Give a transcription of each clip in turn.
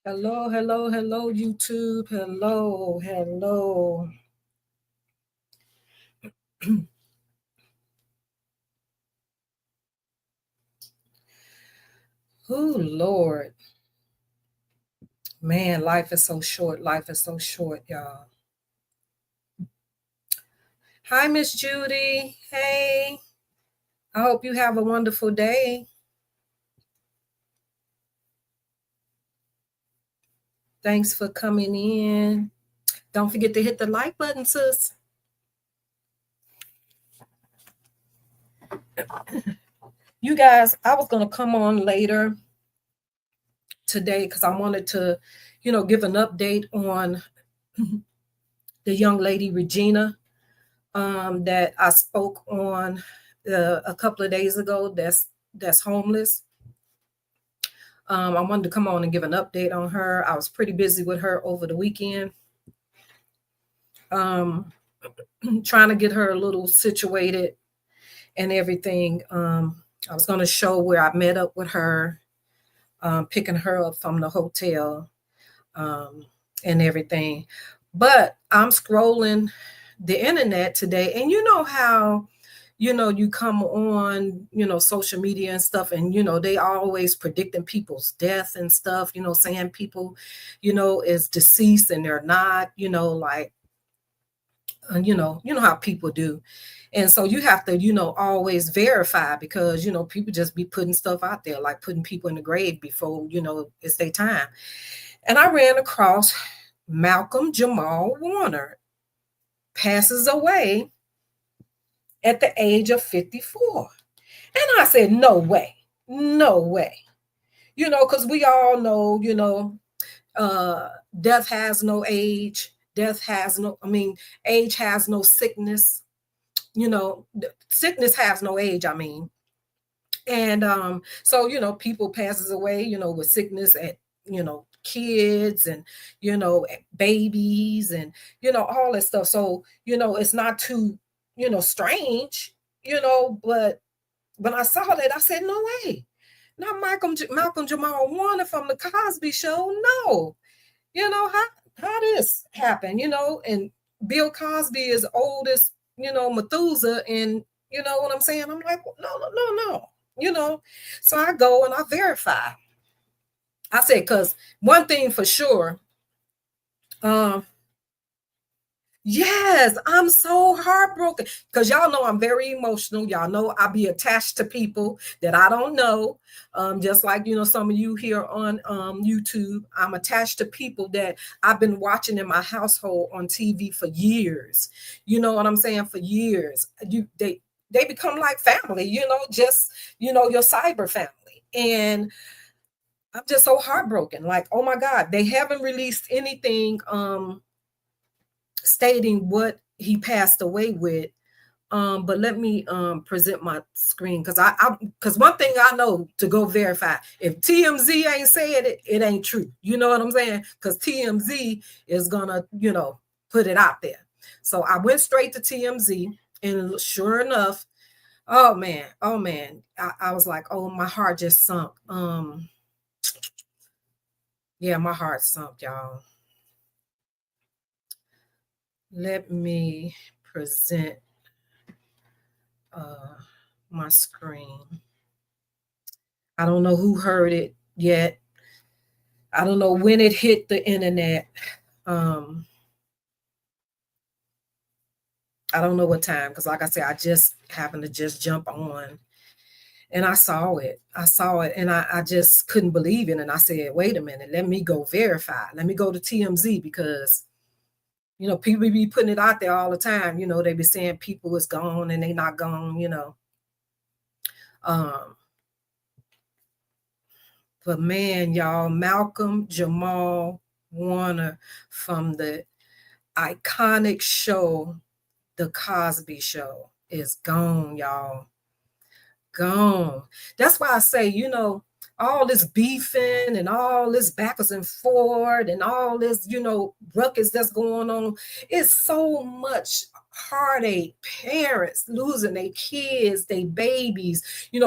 Hello, hello, hello, YouTube. Hello, hello. Oh, Lord. Man, life is so short. Life is so short, y'all. Hi, Miss Judy. Hey. I hope you have a wonderful day. Thanks for coming in. Don't forget to hit the like button, sis. You guys, I was going to come on later today because I wanted to, give an update on the young lady, Regina, that I spoke on a couple of days ago. That's homeless. I wanted to come on and give an update on her. I was pretty busy with her over the weekend, trying to get her a little situated and everything. I was going to show where I met up with her, picking her up from the hotel, and everything. But I'm scrolling the internet today, and you know how you come on, social media and stuff, and, they always predicting people's death and stuff, saying people, is deceased and they're not, like, how people do. And so you have to, always verify because, people just be putting stuff out there, like putting people in the grave before, it's their time. And I ran across Malcolm Jamal Warner passes away at the age of 54. And I said, no way, no way. Because we all know, death has no age. Age has no sickness. Sickness has no age, And so, people passes away, with sickness at, kids and, babies and, all that stuff. So, it's not too, strange, but when I saw that, I said, no way. Not Malcolm Jamal Warner from the Cosby Show. No, how this happened, and Bill Cosby is old as, Methuselah, and you know what I'm saying? I'm like, no, no, no, no, So I go and I verify. I said, because one thing for sure, um, yes, I'm so heartbroken because y'all know I'm very emotional. Y'all know I be attached to people that I don't know. Just like, some of you here on YouTube, I'm attached to people that I've been watching in my household on TV for years. You know what I'm saying? For years. They become like family, just, your cyber family. And I'm just so heartbroken. Like, oh my God, they haven't released anything stating what he passed away with. But let me present my screen because one thing I know to go verify, if TMZ ain't saying it, it ain't true. You know what I'm saying? Because TMZ is gonna, put it out there. So I went straight to TMZ, and sure enough, oh man, I was like, oh, my heart just sunk. Yeah, my heart sunk, y'all. Let me present my screen. I don't know who heard it yet. I don't know when it hit the internet. I don't know what time, because like I said, I just happened to just jump on and I saw it. And I just couldn't believe it. And I said, wait a minute, let me go verify. Let me go to TMZ because, people be putting it out there all the time. They be saying people is gone and they not gone, But man, y'all, Malcolm Jamal Warner from the iconic show, The Cosby Show, is gone, y'all. Gone. That's why I say, all this beefing and all this backwards and forward and all this, ruckus that's going on. It's so much heartache, parents losing their kids, their babies.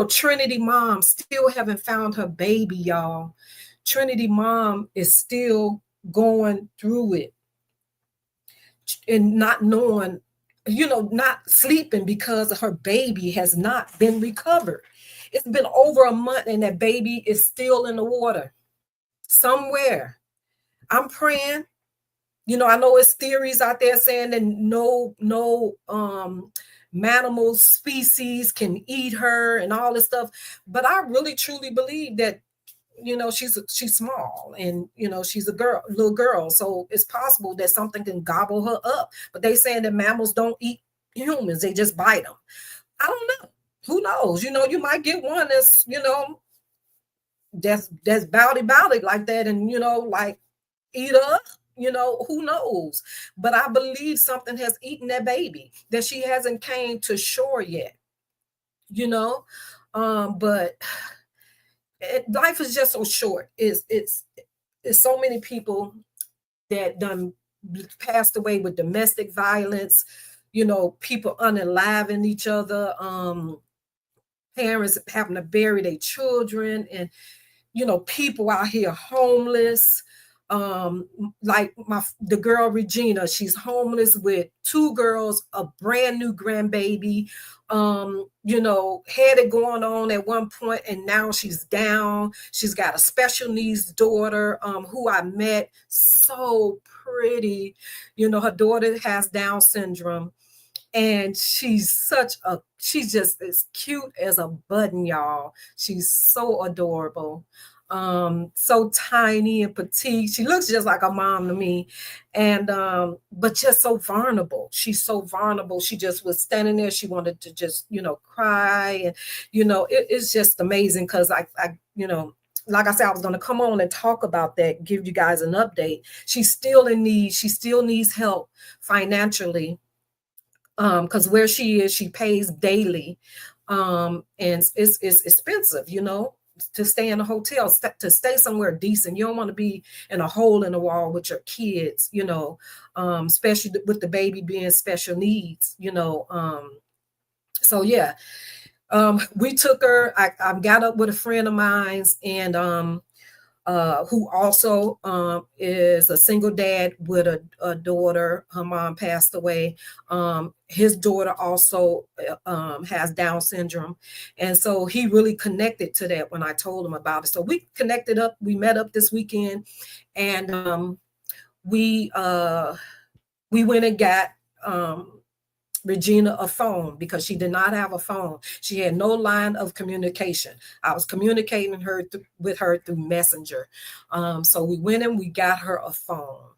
Trinity mom still haven't found her baby, y'all. Trinity mom is still going through it and not knowing, not sleeping because her baby has not been recovered. It's been over a month and that baby is still in the water somewhere. I'm praying. I know it's theories out there saying that no mammal species can eat her and all this stuff, but I really truly believe that she's small, and she's a little girl, so it's possible that something can gobble her up. But they saying that mammals don't eat humans, they just bite them. I don't know, who knows? You might get one that's that's bowdy like that, and like eat her up. Who knows? But I believe something has eaten that baby, that she hasn't came to shore yet. But life is just so short. It's so many people that done passed away with domestic violence, people unaliving each other, parents having to bury their children, and people out here homeless. Like the girl Regina, she's homeless with two girls, a brand new grandbaby. Had it going on at one point, and now she's down. She's got a special needs daughter, who I met, so pretty. Her daughter has Down syndrome, and she's just as cute as a button, y'all. She's so adorable, so tiny and petite. She looks just like a mom to me, and but just so vulnerable. She's so vulnerable. She just was standing there. She wanted to just cry, and it's just amazing, because I like I said, I was going to come on and talk about that, give you guys an update. She's still in need. She still needs help financially, because where she is, she pays daily, and it's expensive, to stay in a hotel, to stay somewhere decent. You don't want to be in a hole in the wall with your kids, especially with the baby being special needs. So yeah, we took her. I got up with a friend of mine's, and who also is a single dad with a daughter. Her mom passed away. His daughter also has Down syndrome. And so he really connected to that when I told him about it. So we connected up. We met up this weekend, and we went and got Regina a phone, because she did not have a phone. She had no line of communication. I was communicating with her through Messenger. So we went and we got her a phone,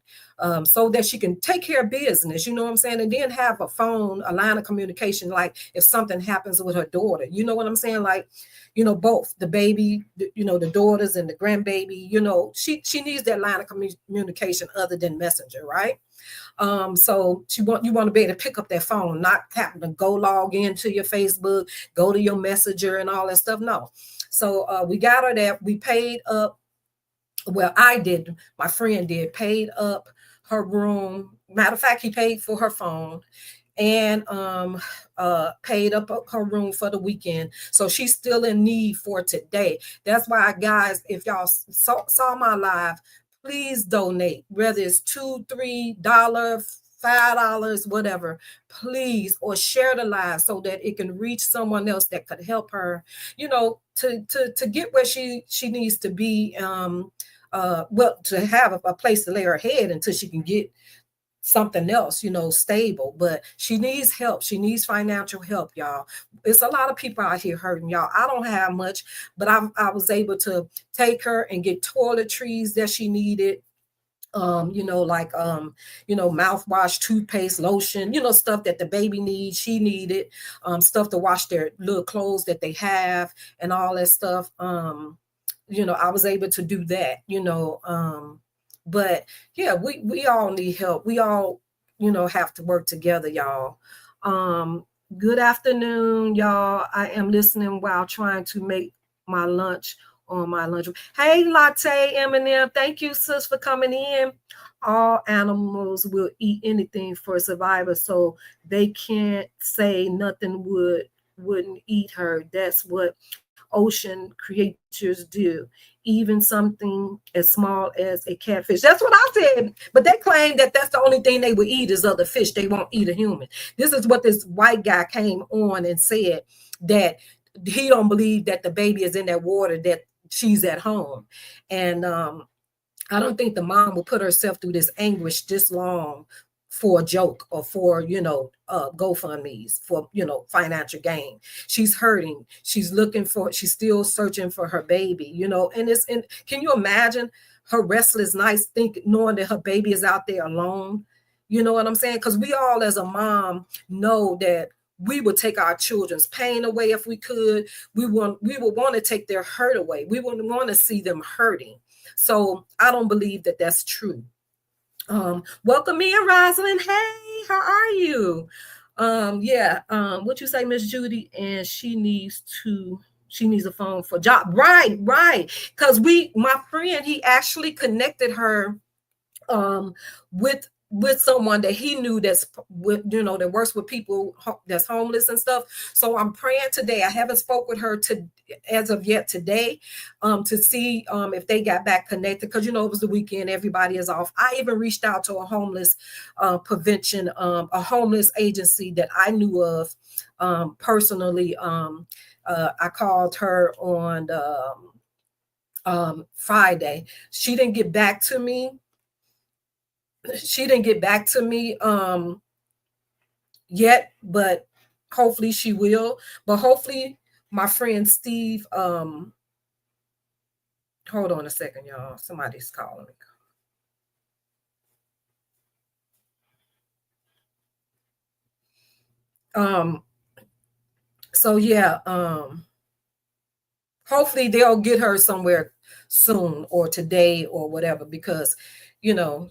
so that she can take care of business, you know what I'm saying? And then have a phone, a line of communication, like if something happens with her daughter, you know what I'm saying? Like, both the baby, the daughters and the grandbaby, she needs that line of communication other than Messenger, right? So you want to be able to pick up that phone, not having to go log into your Facebook, go to your Messenger and all that stuff. No. So we got her that. We paid up. Well, I did. My friend did. Paid up her room. Matter of fact, he paid for her phone, and paid up her room for the weekend. So she's still in need for today. That's why, guys, if y'all saw my live, please donate, whether it's $2, $3, $5, whatever, please, or share the live so that it can reach someone else that could help her, to get where she needs to be, well, to have a place to lay her head until she can get something else, stable. But she needs help. She needs financial help, y'all. It's a lot of people out here hurting, y'all. I don't have much, but I was able to take her and get toiletries that she needed. Like mouthwash, toothpaste, lotion, stuff that the baby needs. She needed stuff to wash their little clothes that they have and all that stuff. I was able to do that, but yeah, we all need help. We all, have to work together, y'all. Good afternoon, y'all. I am listening while trying to make my lunch on my lunch. Hey, Latte Eminem, thank you, sis, for coming in. All animals will eat anything for survival, so they can't say nothing wouldn't eat her. That's what ocean creatures do, even something as small as a catfish. That's what I said. But they claim that that's the only thing they will eat is other fish. They won't eat a human. This is what this white guy came on and said, that he don't believe that the baby is in that water, that she's at home. And I don't think the mom will put herself through this anguish this long for a joke or for, GoFundMe's for, financial gain. She's hurting. She's still searching for her baby, and can you imagine her restless nights knowing that her baby is out there alone? You know what I'm saying? Because we all as a mom know that we would take our children's pain away if we could. We would want to take their hurt away. We would want to see them hurting. So I don't believe that that's true. Welcome in, Rosalind. Hey, how are you? What you say, Miss Judy? And she needs a phone for job. Right. Because my friend, he actually connected her with someone that he knew that works with people that's homeless and stuff. So I'm praying today. I haven't spoke with her as of yet today, to see if they got back connected, because it was the weekend, everybody is off. I even reached out to a homeless prevention, a homeless agency that I knew of personally. I called her on Friday. She didn't get back to me. Yet, but hopefully she will. But hopefully my friend Steve, hold on a second, y'all. Somebody's calling me. So yeah, hopefully they'll get her somewhere soon or today or whatever, because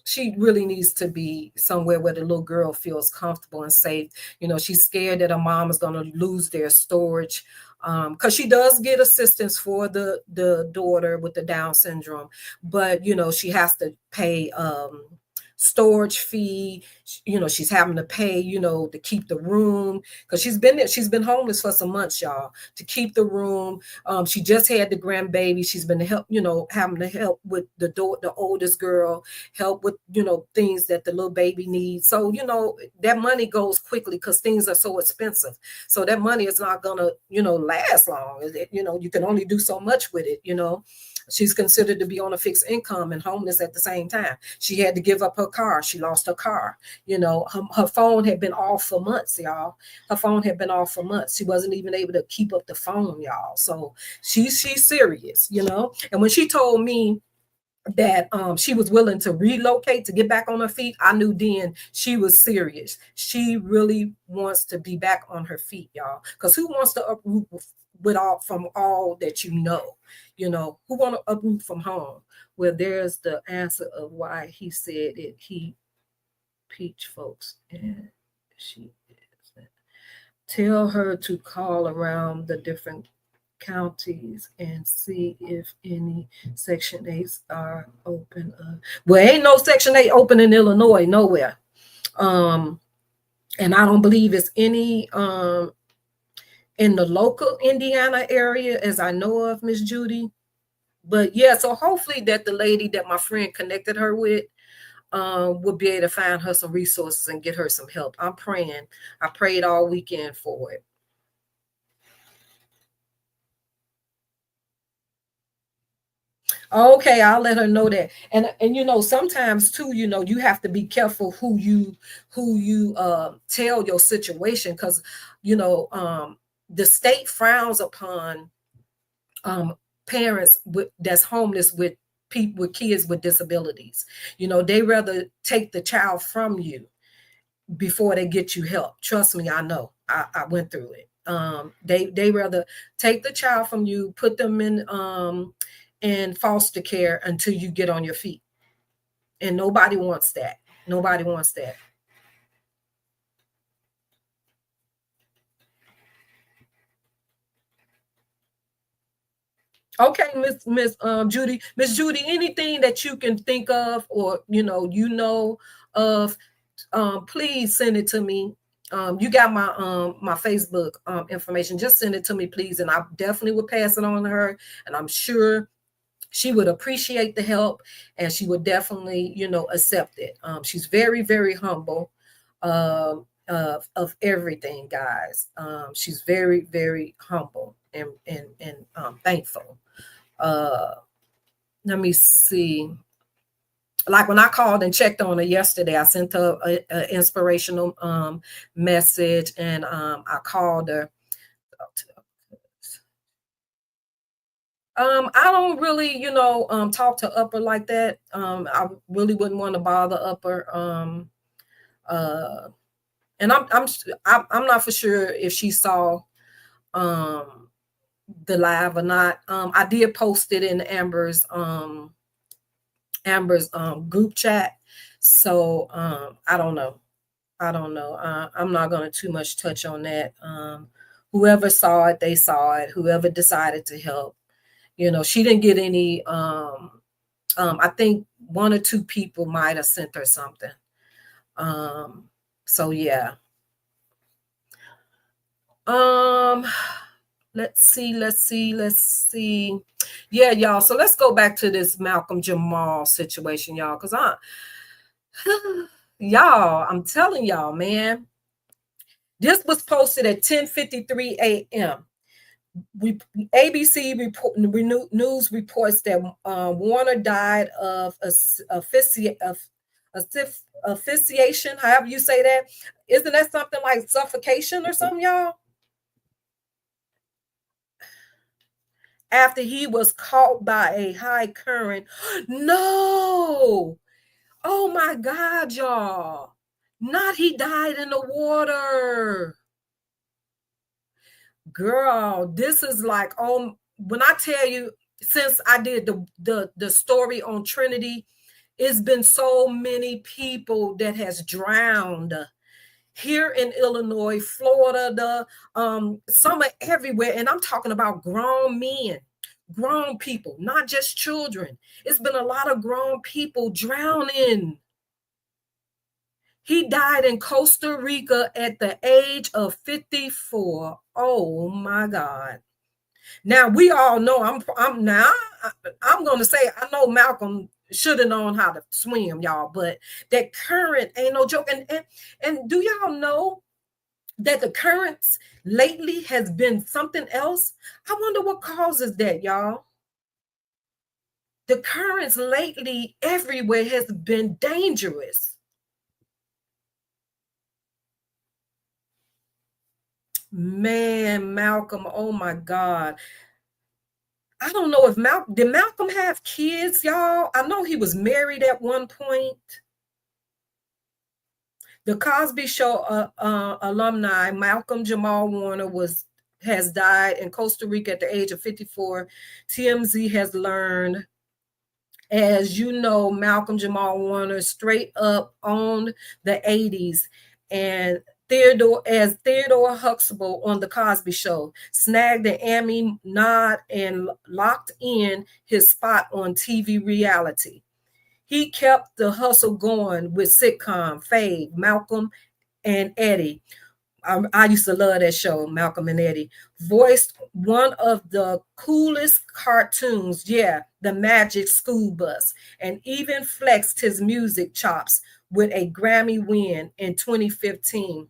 she really needs to be somewhere where the little girl feels comfortable and safe. She's scared that her mom is going to lose their storage, because she does get assistance for the daughter with the Down syndrome, but she has to pay storage fee. She's having to pay to keep the room, because she's been homeless for some months, y'all, to keep the room. She just had the grandbaby. She's been having to help with the oldest girl, help with things that the little baby needs. So that money goes quickly because things are so expensive. So that money is not gonna last long. You can only do so much with it. She's considered to be on a fixed income and homeless at the same time. She had to give up her car. She lost her car. Her phone had been off for months, y'all. Her phone had been off for months. She wasn't even able to keep up the phone, y'all. So she's serious, And when she told me that she was willing to relocate to get back on her feet, I knew then she was serious. She really wants to be back on her feet, y'all. Because who wants to uproot from all that who want to uproot from home? Well, there's the answer of why he said it. He peach folks, and she is. Tell her to call around the different counties and see if any Section 8s are open. Well, ain't no Section 8 open in Illinois, nowhere. And I don't believe it's any in the local Indiana area, as I know of, Miss Judy. But yeah, so hopefully that the lady that my friend connected her with will be able to find her some resources and get her some help. I'm praying. I prayed all weekend for it. Okay, I'll let her know that. And sometimes too, you have to be careful who you tell your situation, because the state frowns upon parents that's homeless with people with kids with disabilities. They rather take the child from you before they get you help. Trust me, I know. I went through it. They rather take the child from you, put them in foster care until you get on your feet. And nobody wants that. Nobody wants that. Okay, Miss Judy. Miss Judy, anything that you can think of or of, please send it to me. You got my Facebook information. Just send it to me, please, and I definitely would pass it on to her. And I'm sure she would appreciate the help, and she would definitely, accept it. She's very, very humble of everything, guys. She's very, very humble and thankful. Uh, Let me see. Like when I called and checked on her yesterday, I sent her a inspirational message, and I called her. I don't really, talk to Upper like that. I really wouldn't want to bother Upper. Uh, and I'm not for sure if she saw um the live or not. I did post it in Amber's group chat. So I don't know. I don't know. I'm not going to too much touch on that. Whoever saw it, they saw it. Whoever decided to help, she didn't get any. I think one or two people might have sent her something. Um, so yeah. Um, let's see. Yeah, y'all. So let's go back to this Malcolm Jamal situation, y'all, because y'all, I'm telling y'all, man. This was posted at 10:53 a.m. ABC news reports that Warner died of asphyxiation, however you say that. Isn't that something like suffocation or something, y'all? After he was caught by a high current. No! Oh my God, y'all. Not he died in the water. Girl, this is like, when I tell you, since I did the story on Trinity, it's been so many people that has drowned here in Illinois, Florida, some are everywhere. And I'm talking about grown men, grown people, not just children. It's been a lot of grown people drowning. He died in Costa Rica at the age of 54. Oh my God. Now we all know I'm going to say I know Malcolm should have known how to swim, y'all, but that current ain't no joke. And do y'all know that the currents lately has been something else? I wonder what causes that, y'all. The currents lately everywhere has been dangerous. Man, Malcolm, oh my God. I don't know if did Malcolm have kids, y'all? I know he was married at one point. The Cosby Show alumni Malcolm Jamal Warner has died in Costa Rica at the age of 54. TMZ has learned. As you know, Malcolm Jamal Warner straight up owned the 80s, and Theodore Huxtable on the Cosby Show snagged the Emmy nod and locked in his spot on TV reality. He kept the hustle going with sitcom Fave, Malcolm and Eddie. I used to love that show, Malcolm and Eddie. Voiced one of the coolest cartoons, yeah, the Magic School Bus, and even flexed his music chops with a Grammy win in 2015.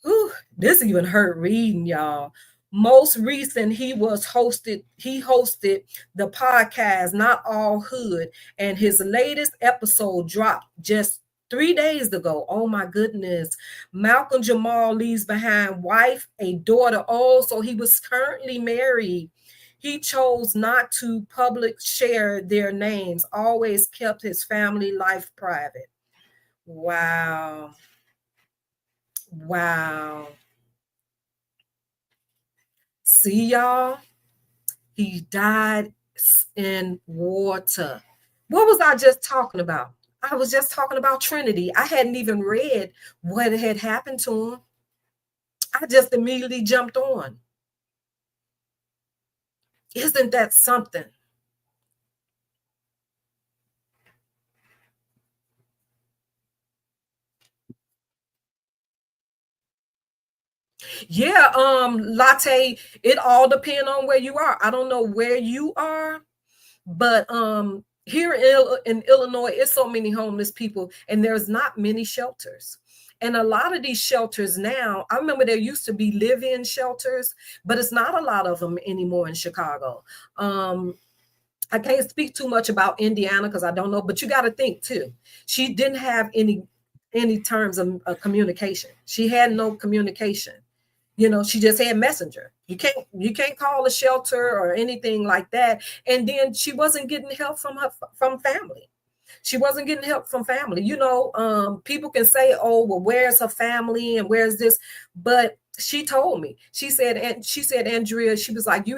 Whew, this even hurt reading, y'all. Most recent, he hosted the podcast Not All Hood, and his latest episode dropped just 3 days ago. Oh my goodness. Malcolm Jamal leaves behind wife, a daughter. Oh, so he was currently married. He chose not to public share their names, always kept his family life private. Wow. Wow. See, y'all, he died in water. What was I just talking about? I was just talking about Trinity. I hadn't even read what had happened to him. I just immediately jumped on. Isn't that something? Yeah, latte, it all depend on where you are. I don't know where you are, but here in Illinois, it's so many homeless people, and there's not many shelters. And a lot of these shelters now, I remember there used to be live-in shelters, but it's not a lot of them anymore in Chicago. Um, I can't speak too much about Indiana because I don't know, but you got to think too. She didn't have any terms of communication. She had no communication. You know, she just had messenger. You can't call a shelter or anything like that. And then she wasn't getting help from family. She wasn't getting help from family. You know, people can say, "Oh, well, where's her family and where's this?" But she told me. She said, Andrea, she was like, you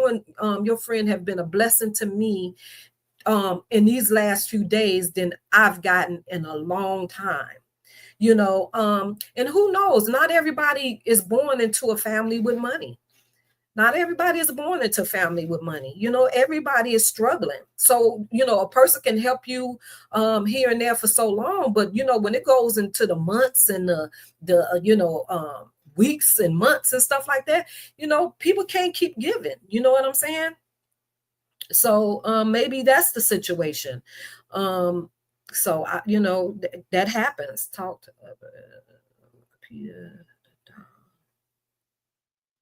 and your friend have been a blessing to me in these last few days than I've gotten in a long time. And who knows? Not everybody is born into a family with money. Not everybody is born into family with money. Everybody is struggling. So, a person can help you here and there for so long, but when it goes into the months and the weeks and months and stuff like that, people can't keep giving. You know what I'm saying? So maybe that's the situation. Um, so that happens. Talk to Peter.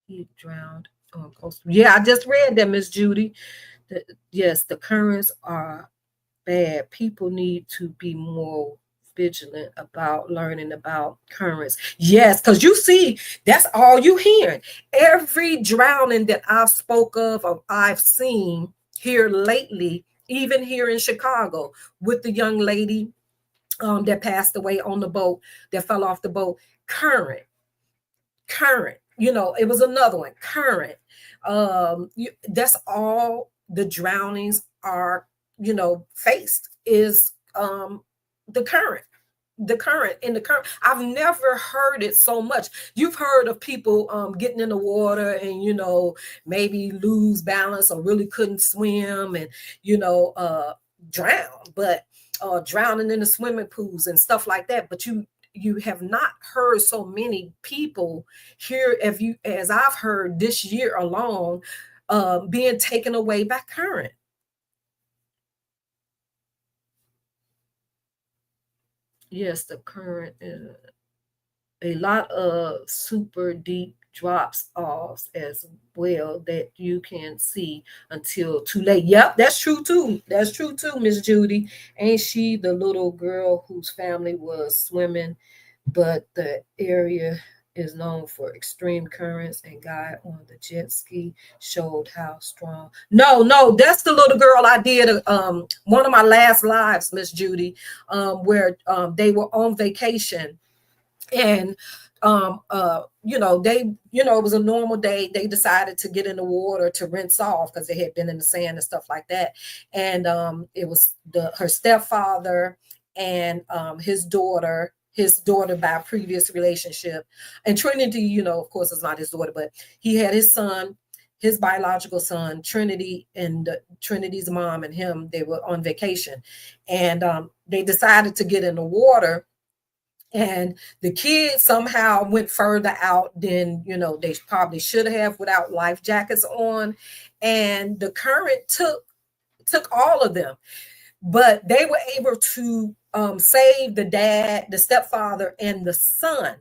He drowned on coast. Yeah, I just read that, Miss Judy. Yes, the currents are bad. People need to be more vigilant about learning about currents. Yes, because you see, that's all you hearing. Every drowning that I've spoke of or I've seen here lately, even here in Chicago, with the young lady that passed away on the boat, that fell off the boat, current current. It was another one, current. That's all the drownings are faced is the current. The current I've never heard it so much. You've heard of people getting in the water and maybe lose balance or really couldn't swim and drown, but drowning in the swimming pools and stuff like that. But you have not heard so many people here as I've heard this year alone, being taken away by current. Yes, the current is a lot of super deep drops off as well that you can see until too late. Yep, that's true too. That's true too, Miss Judy. Ain't she the little girl whose family was swimming, but the area is known for extreme currents, and guy on the jet ski showed how strong. No, no, that's the little girl I did one of my last lives, Miss Judy, where they were on vacation, and it was a normal day. They decided to get in the water to rinse off because they had been in the sand and stuff like that. And it was her stepfather and his daughter by a previous relationship. And Trinity, of course, is not his daughter, but he had his son, his biological son, Trinity, and Trinity's mom and him. They were on vacation, and they decided to get in the water, and the kids somehow went further out than they probably should have without life jackets on, and the current took all of them, but they were able to save the dad, the stepfather, and the son.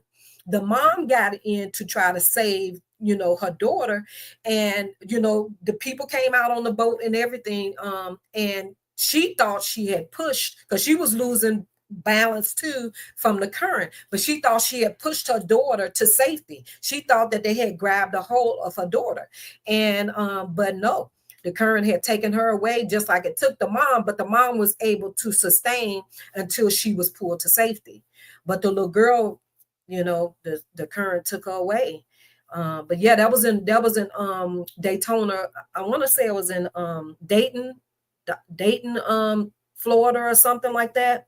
The mom got in to try to save her daughter, and the people came out on the boat and everything, and she thought she had pushed because she was losing balance too from the current, but she thought she had pushed her daughter to safety. She thought that they had grabbed a hold of her daughter, and but no, the current had taken her away just like it took the mom, but the mom was able to sustain until she was pulled to safety. But the little girl, the current took her away. But yeah, that was in Daytona. I want to say it was in Dayton, Florida or something like that.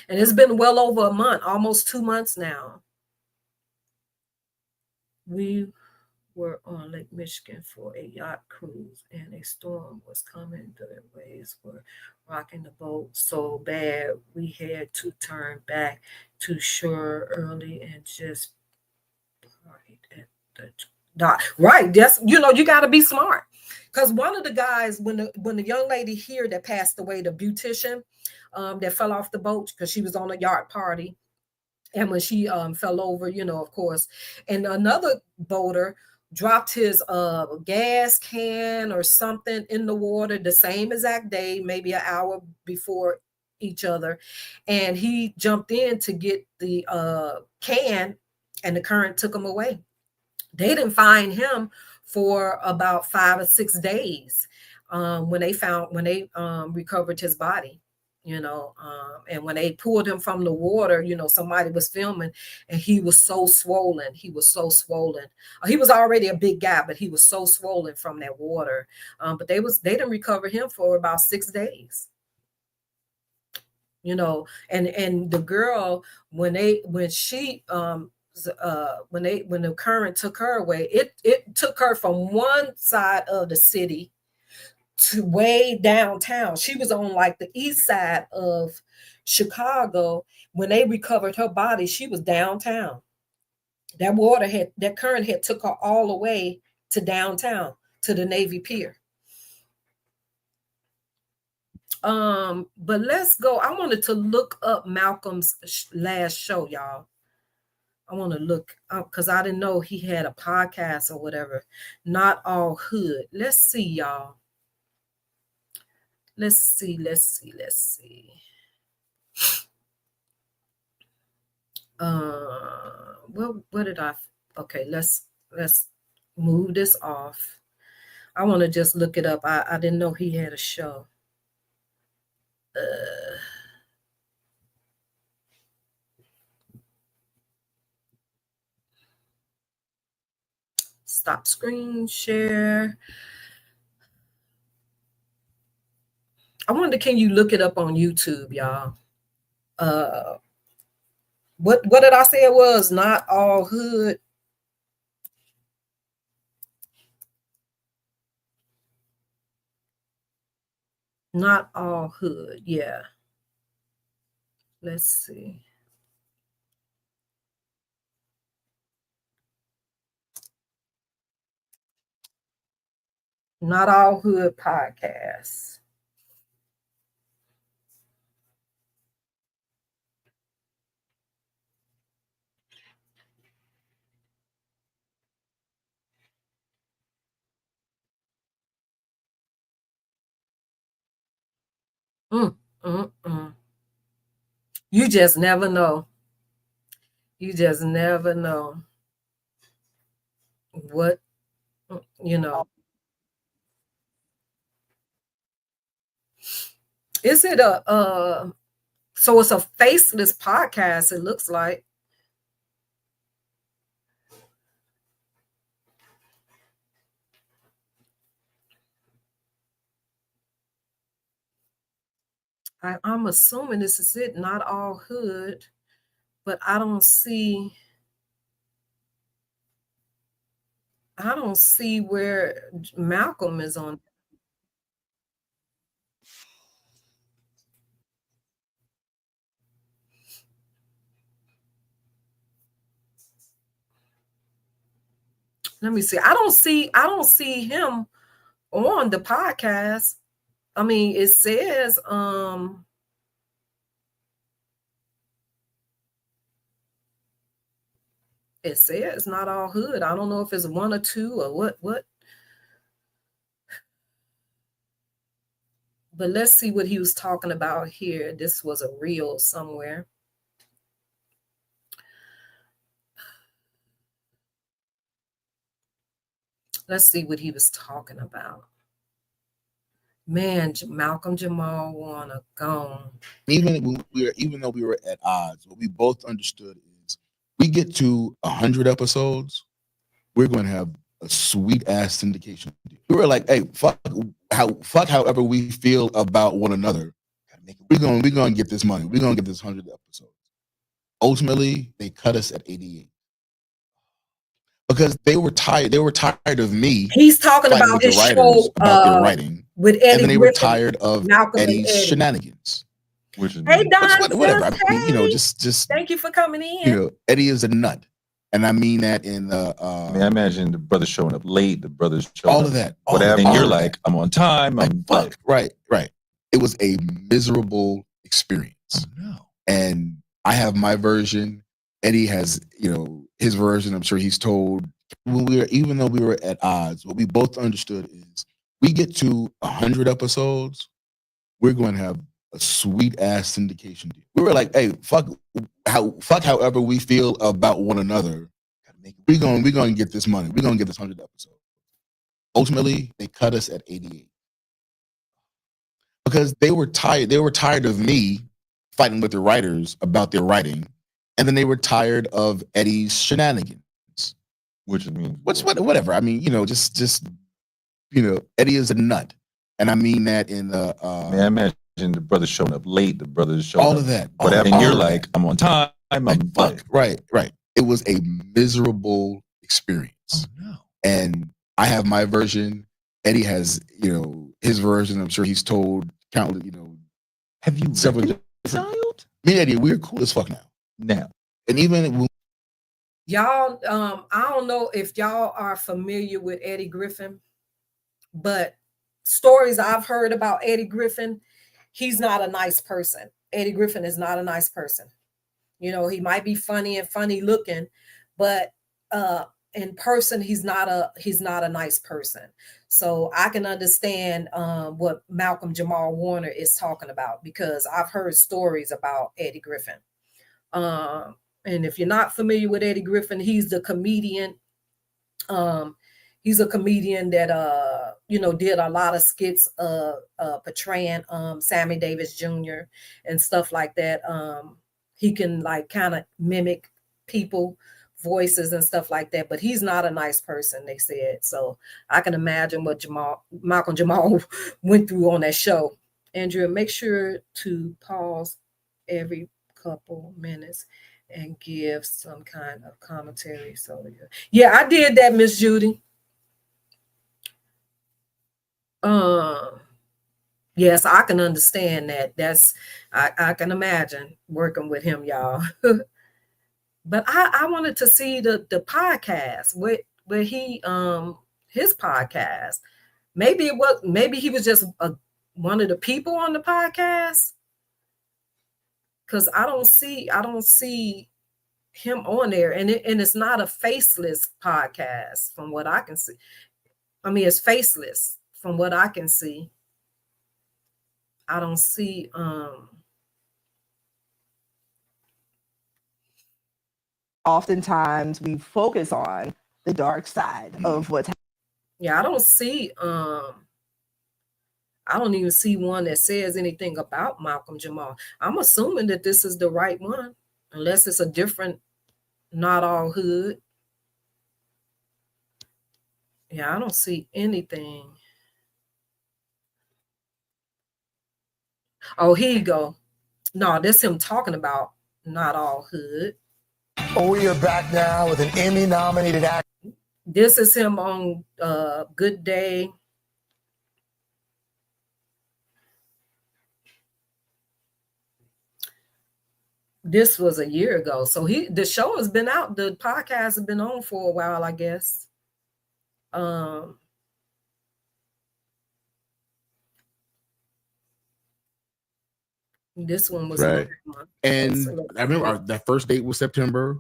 And it's been well over a month, almost 2 months now. We were on Lake Michigan for a yacht cruise, and a storm was coming. The waves were rocking the boat so bad we had to turn back to shore early and just Right. That's, you got to be smart. Because one of the guys, when the young lady here that passed away, the beautician, that fell off the boat because she was on a yacht party, and when she fell over, of course, and another boater dropped his gas can or something in the water the same exact day, maybe an hour before each other, and he jumped in to get the can, and the current took him away. They didn't find him for about 5 or 6 days, when they recovered his body. And when they pulled him from the water, somebody was filming, and he was so swollen. He was so swollen. He was already a big guy, but he was so swollen from that water. But they didn't recover him for about 6 days. And the girl, when the current took her away, it took her from one side of the city to way downtown. She was on like the east side of Chicago. When they recovered her body, she was downtown. That current had took her all the way to downtown, to the Navy Pier. But let's go. I wanted to look up Malcolm's last show, y'all. I want to look up because I didn't know he had a podcast or whatever. Not All Hood. Let's see, y'all. Let's see. What did I? Okay, let's move this off. I want to just look it up. I didn't know he had a show. Stop screen share. I wonder, can you look it up on YouTube, y'all? What did I say it was? Not All Hood. Not All Hood. Yeah. Let's see. Not All Hood podcast. You just never know. You just never know what, you know. Is it so it's a faceless podcast, it looks like. I'm assuming this is it, Not All Hood, but I don't see where Malcolm is on. Let me see. I don't see him on the podcast. I mean, it says Not All Hood. I don't know if it's one or two or what. But let's see what he was talking about here. This was a reel somewhere. Let's see what he was talking about. Man, Malcolm Jamal Warner gone. Even though we were at odds, what we both understood is we get to 100 episodes, we're going to have a sweet ass syndication. We were like, hey, fuck however we feel about one another. We're gonna get this money. We're gonna get this 100 episodes. Ultimately, they cut us at 88 because they were tired. They were tired of me. He's talking about his show about their writing with Eddie. And then they were tired of Eddie's shenanigans. Which is, hey Don, whatever. I mean, just thank you for coming in. Eddie is a nut. And I mean that in the I mean, I imagine the brothers showing up late, the brothers showing all up of that, whatever, and you're of like, that. I'm on time. Like, I'm fuck, right. It was a miserable experience. Oh, no. And I have my version. Eddie has, his version. I'm sure he's told even though we were at odds, what we both understood is we get to 100 episodes, we're going to have a sweet ass syndication deal. We were like, hey, fuck however we feel about one another. We're going to get this money. We're going to get this 100 episodes. Ultimately, they cut us at 88 because they were tired. They were tired of me fighting with the writers about their writing, and then they were tired of Eddie's shenanigans. Which means whatever. I mean, just Eddie is a nut, and I mean that in the. I mean, I imagine the brothers showing up late, the brothers showing all up of that, whatever, and you're like, I'm on time. Like, fuck, right. It was a miserable experience. Oh, no. And I have my version. Eddie has, his version. I'm sure he's told countless, Have you several reconciled? Me and Eddie, we're cool as fuck now. And even when y'all, I don't know if y'all are familiar with Eddie Griffin, but stories I've heard about Eddie Griffin, he's not a nice person. Eddie Griffin is not a nice person. He might be funny and funny looking, but in person, he's not a nice person. So I can understand what Malcolm Jamal Warner is talking about, because I've heard stories about Eddie Griffin. And if you're not familiar with Eddie Griffin, he's the comedian. He's a comedian that did a lot of skits portraying Sammy Davis Jr. and stuff like that. He can like kind of mimic people voices and stuff like that, but he's not a nice person, they said. So I can imagine what Malcolm Jamal went through on that show. Andrea, make sure to pause every couple minutes and give some kind of commentary. So yeah, I did that, Miss Judy. Yes, I can understand that. I can imagine working with him, y'all. But I wanted to see the podcast where he his podcast. Maybe he was just one of the people on the podcast, because I don't see him on there, and it's not a faceless podcast from what I can see. I mean, it's faceless from what I can see. I don't see oftentimes we focus on the dark side of what's happening. Yeah, I don't see I don't even see one that says anything about Malcolm Jamal. I'm assuming that this is the right one, unless it's a different Not All Hood. Yeah, I don't see anything. Oh, here you go. No, that's him talking about Not All Hood. Oh, we are back now with an Emmy-nominated actor. This is him on Good Day. This was a year ago. So the show has been out. The podcast has been on for a while, I guess. This one was right. And I remember that first date was September.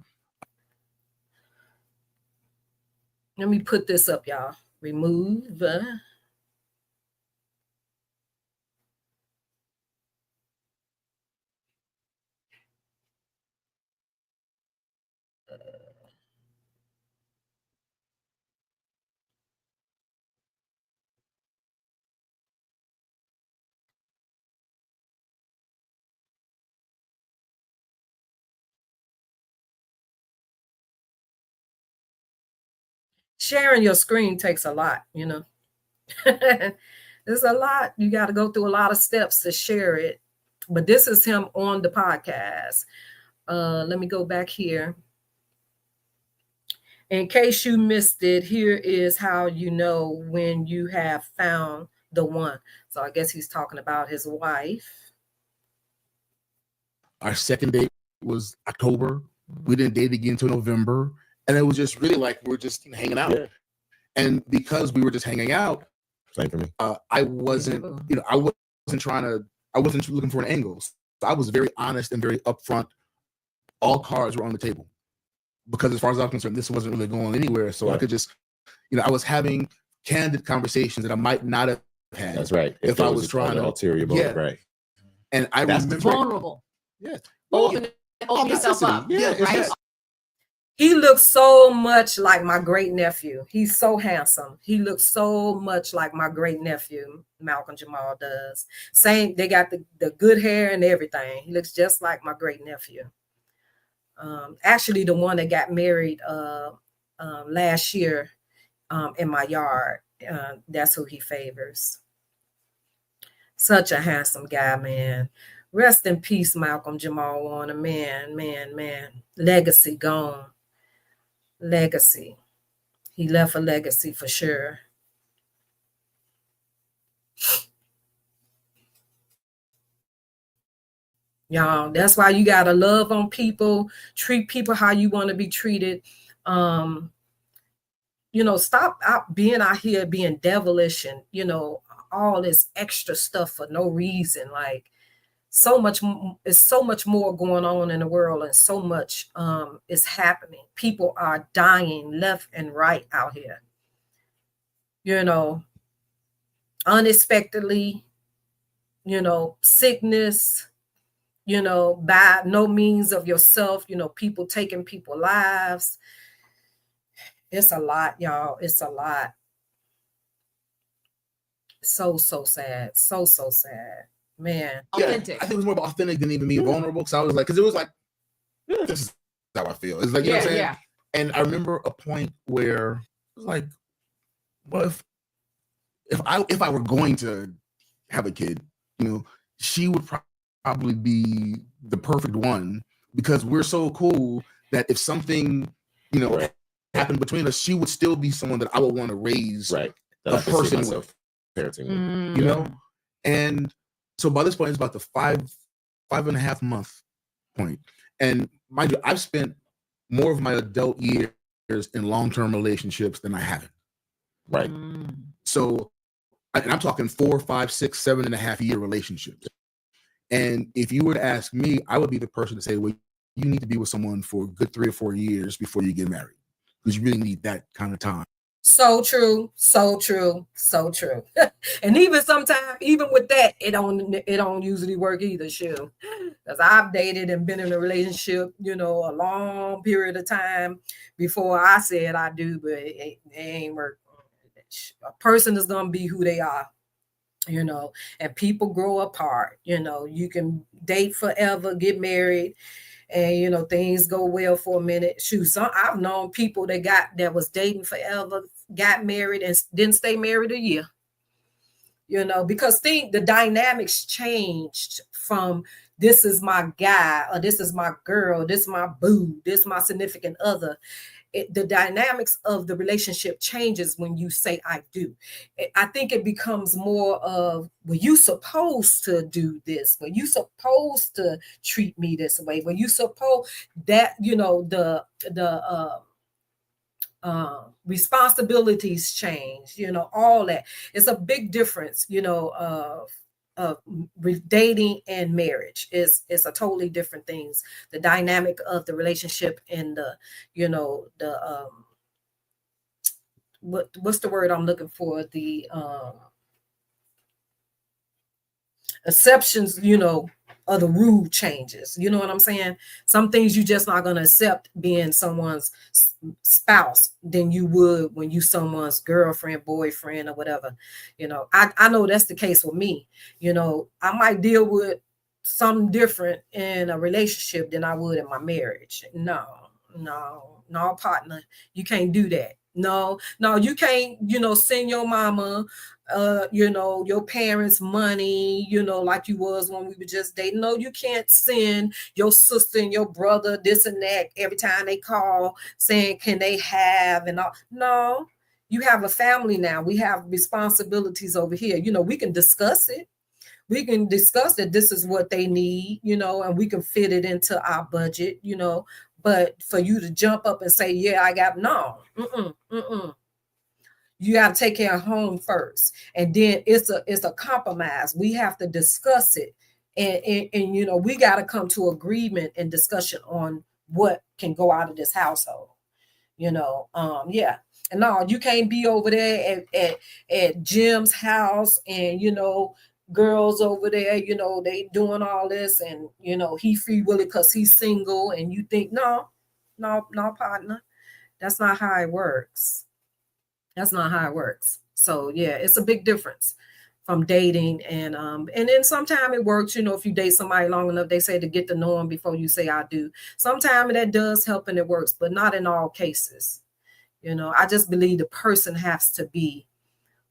Let me put this up, y'all. Remove. Sharing your screen takes a lot, There's a lot. You got to go through a lot of steps to share it. But this is him on the podcast. Let me go back here. In case you missed it, here is how you know when you have found the one. So I guess he's talking about his wife. Our second date was October. We didn't date again until November. And it was just really like we're just hanging out. Yeah. And because we were just hanging out, Same for me. I wasn't, I wasn't looking for an angle. So I was very honest and very upfront. All cards were on the table because as far as I'm concerned, this wasn't really going anywhere. So I could just, I was having candid conversations that I might not have had. That's right. If I was trying to ulterior motive, right? And I remember vulnerable. Yeah. Open yourself up. Yeah, right? He looks so much like my great nephew. He's so handsome. He looks so much like my great nephew, Malcolm Jamal does. Same, they got the good hair and everything. He looks just like my great nephew. Actually, the one that got married last year in my yard, that's who he favors. Such a handsome guy, man. Rest in peace, Malcolm Jamal Warner. Man. Legacy gone. Legacy. He left a legacy for sure. Y'all, that's why you gotta love on people, treat people how you want to be treated. Stop being out here being devilish and all this extra stuff for no reason. Like it's so much more going on in the world, and so much is happening. People are dying left and right out here. Unexpectedly, sickness, by no means of yourself, people taking people's lives. It's a lot, y'all. It's a lot. So sad. So sad. Man. Authentic. I think it was more about authentic than even being vulnerable. Because I was like, because it was like, this is how I feel. It's like, you know what I'm saying? Yeah. And I remember a point where it was like, well, if I were going to have a kid, she would probably be the perfect one, because we're so cool that if something, happened between us, she would still be someone that I would want to raise right. a person with, parenting. And so by this point, it's about the 5.5 month point. And mind you, I've spent more of my adult years in long-term relationships than I haven't. Right. So, and I'm talking 4, 5, 6, 7.5 year relationships. And if you were to ask me, I would be the person to say, well, you need to be with someone for a good 3 or 4 years before you get married, because you really need that kind of time. So true. And even sometimes, even with that, it don't usually work either, sure. Because I've dated and been in a relationship, a long period of time before I said I do, but it ain't work. A person is gonna be who they are, and people grow apart. You can date forever, get married, and things go well for a minute. Shoot, I've known people that was dating forever, got married, and didn't stay married a year. Because the dynamics changed from this is my guy, or this is my girl, this is my boo, this is my significant other. The dynamics of the relationship changes when you say I do. I think it becomes more of, well, you supposed to do this, well, you supposed to treat me this way, well, you supposed that, the responsibilities change, all that. It's a big difference, of dating and marriage is a totally different things. The dynamic of the relationship and the what's the word I'm looking for? The exceptions, of the rule changes. You know what I'm saying? Some things you just not gonna accept being someone's spouse than you would when you someone's girlfriend, boyfriend, or whatever. I know that's the case with me. I might deal with something different in a relationship than I would in my marriage. No, partner, you can't do that. No, you can't, send your mama, your parents money, like you was when we were just dating. No, you can't send your sister and your brother this and that every time they call saying, can they have and all. No, you have a family now. We have responsibilities over here. We can discuss it. We can discuss that this is what they need, and we can fit it into our budget, But for you to jump up and say, yeah, I got, no, you got to take care of home first, and then it's a compromise. We have to discuss it, and you know, we got to come to agreement and discussion on what can go out of this household. You know, yeah. And no, you can't be over there at Jim's house, and you know, girls over there, you know, they doing all this, and you know, he free willy because he's single, and you think, no, no, partner, that's not how it works. That's not how it works. So yeah, it's a big difference from dating, and then sometimes it works, you know, if you date somebody long enough, they say to get to know them before you say I do. Sometimes that does help and it works, but not in all cases. You know, I just believe the person has to be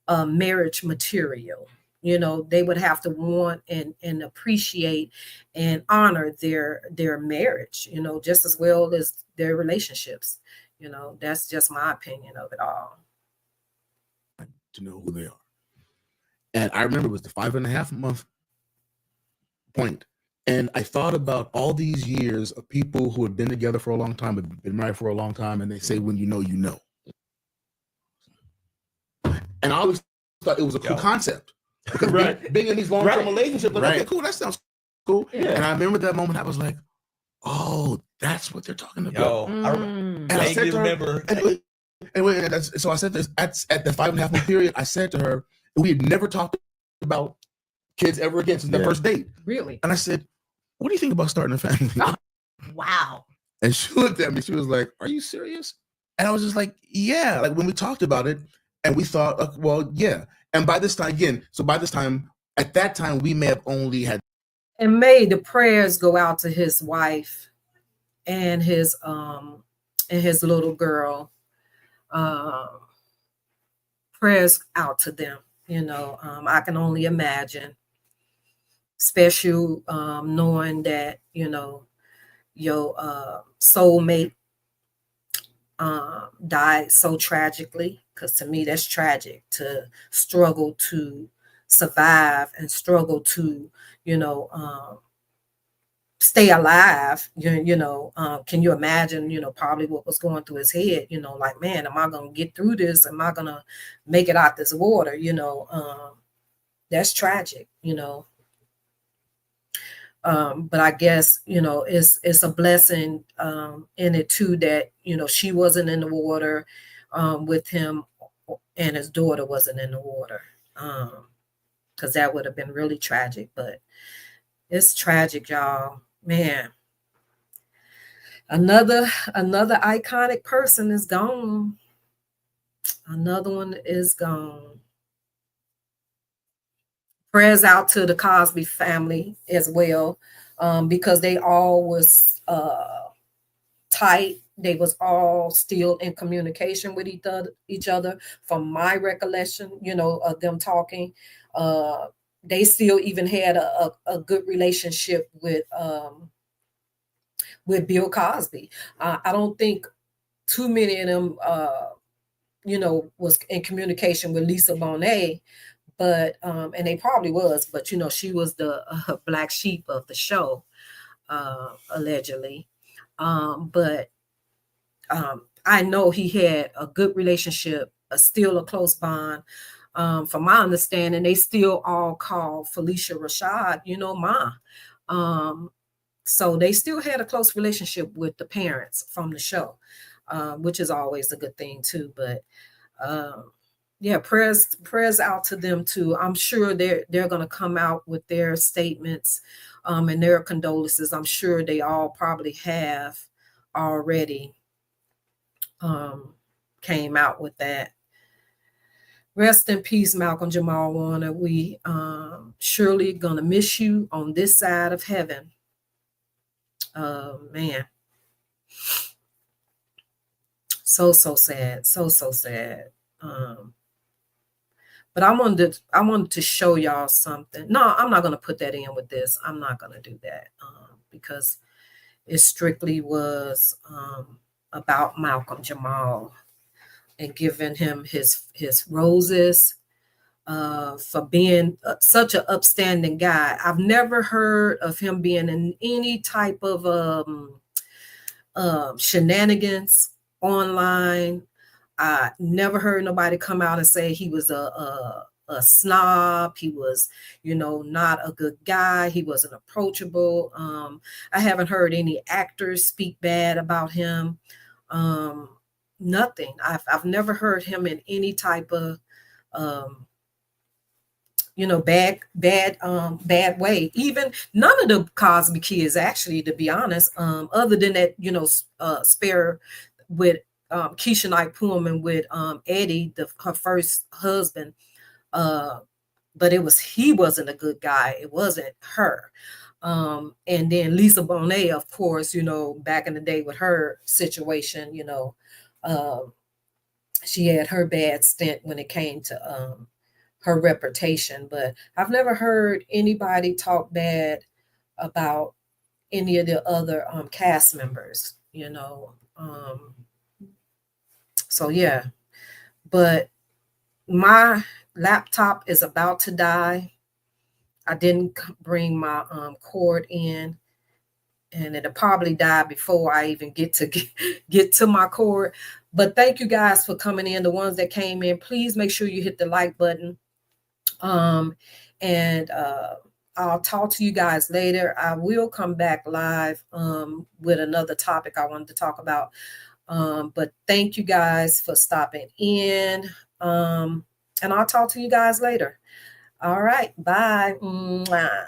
marriage material. You know, they would have to want and appreciate and honor their marriage, you know, just as well as their relationships. You know, that's just my opinion of it all. To know who they are. And I remember it was the 5.5 month point. And I thought about all these years of people who had been together for a long time, have been married for a long time, and they say, when you know, you know. And I always thought it was a cool concept. Because Right. being in these long-term relationships, like, okay, Right. cool, that sounds cool. Yeah. And I remember that moment, I was like, oh, that's what they're talking about. Yo, I And I said to her, remember. so I said this at the 5.5 month period, I said to her, we had never talked about kids ever again since the first date. Really? And I said, what do you think about starting a family? Wow. And she looked at me, she was like, are you serious? And I was just like, yeah. Like when we talked about it and we thought, well, yeah. And by this time, at that time, we may have only had. And may the prayers go out to his wife and his little girl. Prayers out to them. You know, I can only imagine, especially knowing that, you know, your soulmate died so tragically. Because to me, that's tragic, to struggle to survive and struggle to, you know, stay alive. You know, can you imagine, you know, probably what was going through his head, you know, like, man, am I going to get through this? Am I going to make it out this water? You know, that's tragic, you know. But I guess, you know, it's a blessing in it too, that, you know, she wasn't in the water with him, and his daughter wasn't in the water, because that would have been really tragic. But it's tragic, y'all. Man, another iconic person is gone. Another one is gone. Prayers out to the Cosby family as well, because they all was tight. They was all still in communication with each other. From my recollection, you know, of them talking, they still even had a good relationship with Bill Cosby. I don't think too many of them, you know, was in communication with Lisa Bonet. But and they probably was, but you know, she was the black sheep of the show, allegedly. But I know he had a good relationship, still a close bond. From my understanding, they still all call Felicia Rashad, you know, Ma. So they still had a close relationship with the parents from the show, which is always a good thing too. But yeah, prayers out to them too. I'm sure they're going to come out with their statements and their condolences. I'm sure they all probably have already came out with that. Rest in peace, Malcolm Jamal Warner. We surely gonna miss you on this side of heaven. Man, so sad, so sad. But I wanted to show y'all something. No, I'm not gonna put that in with this. I'm not gonna do that because it strictly was about Malcolm Jamal and giving him his roses for being such an upstanding guy. I've never heard of him being in any type of shenanigans online. I never heard nobody come out and say he was a snob. He was, not a good guy. He wasn't approachable. I haven't heard any actors speak bad about him. Nothing. I've never heard him in any type of bad way. Even none of the Cosby kids, actually, to be honest, other than that, spare with Keisha Knight Pullman with Eddie, her first husband. But he wasn't a good guy. It wasn't her. And then Lisa Bonet, of course, back in the day with her situation, she had her bad stint when it came to her reputation. But I've never heard anybody talk bad about any of the other cast members, so yeah. But my laptop is about to die. I didn't bring my cord in, and it'll probably die before I even get to my cord. But thank you guys for coming in. The ones that came in, please make sure you hit the like button. And I'll talk to you guys later. I will come back live with another topic I wanted to talk about. But thank you guys for stopping in. And I'll talk to you guys later. All right. Bye. Mwah.